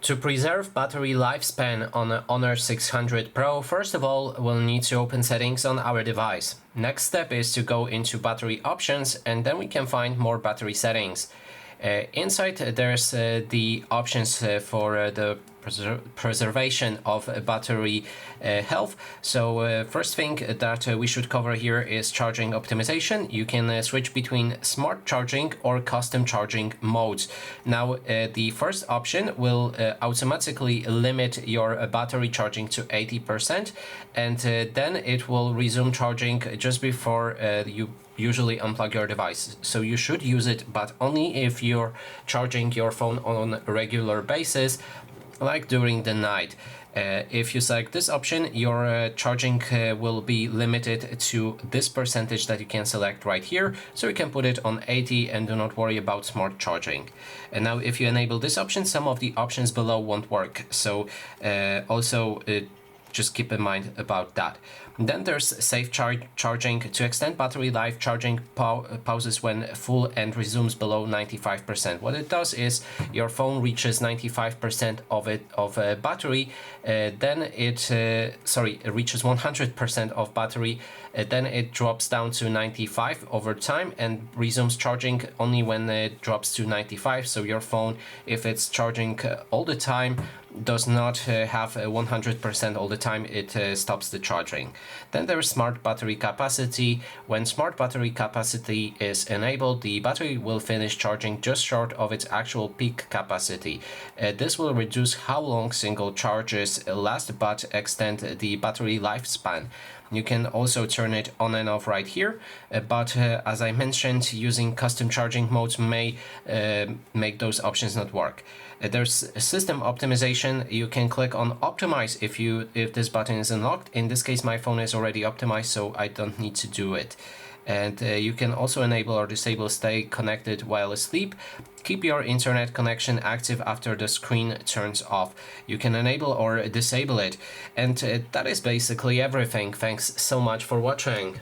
To preserve battery lifespan on a Honor 600 Pro, first of all, we'll need to open settings on our device. Next step is to go into battery options, and then we can find more battery settings. Inside there's the options for the preservation of battery health. So first thing that we should cover here is charging optimization. You can switch between smart charging or custom charging modes. Now the first option will automatically limit your battery charging to 80%, and then it will resume charging just before you usually unplug your device. So you should use it, but only if you're charging your phone on a regular basis, like during the night. If you select this option, your charging will be limited to this percentage that you can select right here. So you can put it on 80 and do not worry about smart charging. And now if you enable this option, some of the options below won't work. So just keep in mind about that. Then there's safe charging. To extend battery life, charging pauses when full and resumes below 95%. What it does is your phone reaches 95% of battery, then it reaches 100% of battery, then it drops down to 95 over time and resumes charging only when it drops to 95. So your phone, if it's charging all the time, does not have 100% all the time, it stops the charging. Then there's smart battery capacity. When smart battery capacity is enabled, the battery will finish charging just short of its actual peak capacity. This will reduce how long single charges last but extend the battery lifespan. You can also turn it on and off right here, but as I mentioned, using custom charging modes may make those options not work. There's system optimization. You can click on optimize if this button is unlocked. In this case, my phone is already optimized, so I don't need to do it. And you can also enable or disable stay connected while asleep. Keep your internet connection active after the screen turns off. You can enable or disable it. And that is basically everything. Thanks so much for watching.